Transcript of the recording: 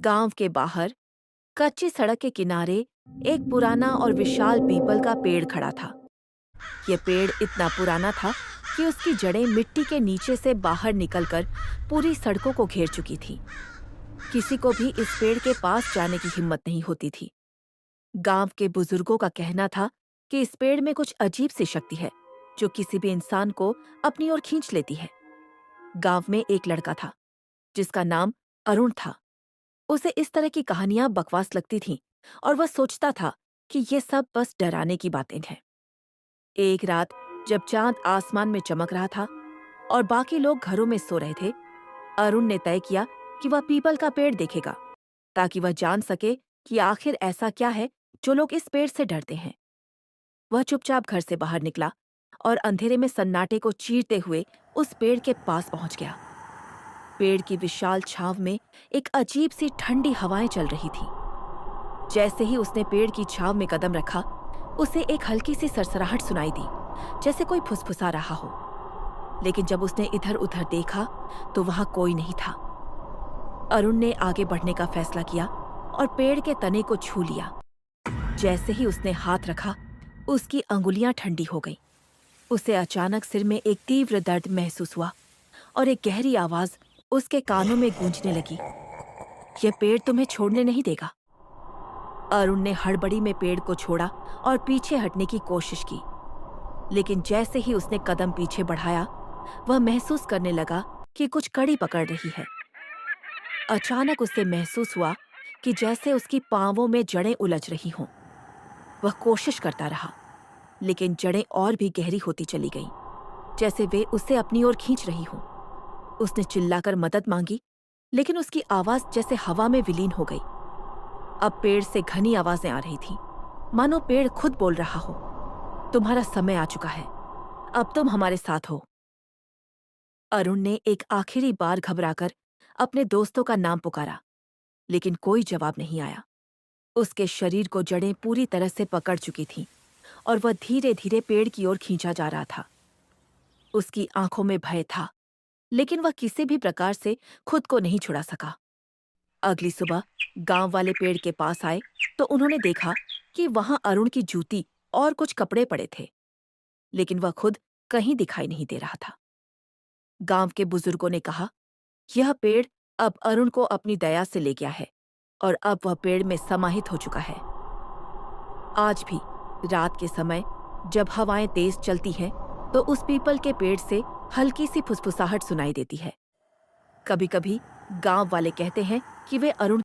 गांव के बाहर कच्ची सड़क के किनारे एक पुराना और विशाल पीपल का पेड़ खड़ा था। ये पेड़ इतना पुराना था कि उसकी जड़ें मिट्टी के नीचे से बाहर निकलकर पूरी सड़कों को घेर चुकी थी। किसी को भी इस पेड़ के पास जाने की हिम्मत नहीं होती थी। गांव के बुजुर्गों का कहना था कि इस पेड़ में कुछ अजीब सी शक्ति है जो किसी भी इंसान को अपनी ओर खींच लेती है। गांव में एक लड़का था जिसका नाम अरुण था। उसे इस तरह की कहानियां बकवास लगती थीं और वह सोचता था कि ये सब बस डराने की बातें हैं। एक रात जब चांद आसमान में चमक रहा था और बाकी लोग घरों में सो रहे थे, अरुण ने तय किया कि वह पीपल का पेड़ देखेगा ताकि वह जान सके कि आखिर ऐसा क्या है जो लोग इस पेड़ से डरते हैं। वह चुपचाप घर से बाहर निकला और अंधेरे में सन्नाटे को चीरते हुए उस पेड़ के पास पहुंच गया। पेड़ की विशाल छांव में एक अजीब सी ठंडी हवाएं चल रही थी। जैसे ही उसने पेड़ की छांव में कदम रखा, उसे एक हल्की सी सरसराहट सुनाई दी, जैसे कोई फुसफुसा रहा हो। लेकिन जब उसने इधर उधर देखा तो वहां कोई नहीं था। अरुण ने आगे बढ़ने का फैसला किया और पेड़ के तने को छू लिया। जैसे ही उसने हाथ रखा, उसकी अंगुलियां ठंडी हो गईं। उसे अचानक सिर में एक तीव्र दर्द महसूस हुआ और एक गहरी आवाज उसके कानों में गूंजने लगी, यह पेड़ तुम्हें छोड़ने नहीं देगा। अरुण ने हड़बड़ी में पेड़ को छोड़ा और पीछे हटने की कोशिश की, लेकिन जैसे ही उसने कदम पीछे बढ़ाया, वह महसूस करने लगा कि कुछ कड़ी पकड़ रही है। अचानक उसे महसूस हुआ कि जैसे उसकी पांवों में जड़ें उलझ रही हों। वह कोशिश करता रहा, लेकिन जड़ें और भी गहरी होती चली गईं, जैसे वे उसे अपनी ओर खींच रही हों। उसने चिल्लाकर मदद मांगी, लेकिन उसकी आवाज जैसे हवा में विलीन हो गई। अब पेड़ से घनी आवाजें आ रही थीं, मानो पेड़ खुद बोल रहा हो, तुम्हारा समय आ चुका है, अब तुम हमारे साथ हो। अरुण ने एक आखिरी बार घबराकर अपने दोस्तों का नाम पुकारा, लेकिन कोई जवाब नहीं आया। उसके शरीर को जड़ें पूरी तरह से पकड़ चुकी थीं और वह धीरे धीरे पेड़ की ओर खींचा जा रहा था। उसकी आंखों में भय था, लेकिन वह किसी भी प्रकार से खुद को नहीं छुड़ा सका। अगली सुबह गांव वाले पेड़ के पास आए तो उन्होंने देखा कि वहां अरुण की जूती और कुछ कपड़े पड़े थे, लेकिन वह खुद कहीं दिखाई नहीं दे रहा था। गांव के बुजुर्गों ने कहा, यह पेड़ अब अरुण को अपनी दया से ले गया है और अब वह पेड़ में समाहित हो चुका है। आज भी रात के समय जब हवाएं तेज चलती हैं, तो उस पीपल के पेड़ से हल्की सी फुसफुसाहट सुनाई देती है। कभी-कभी गांव वाले कहते हैं कि वे अरुण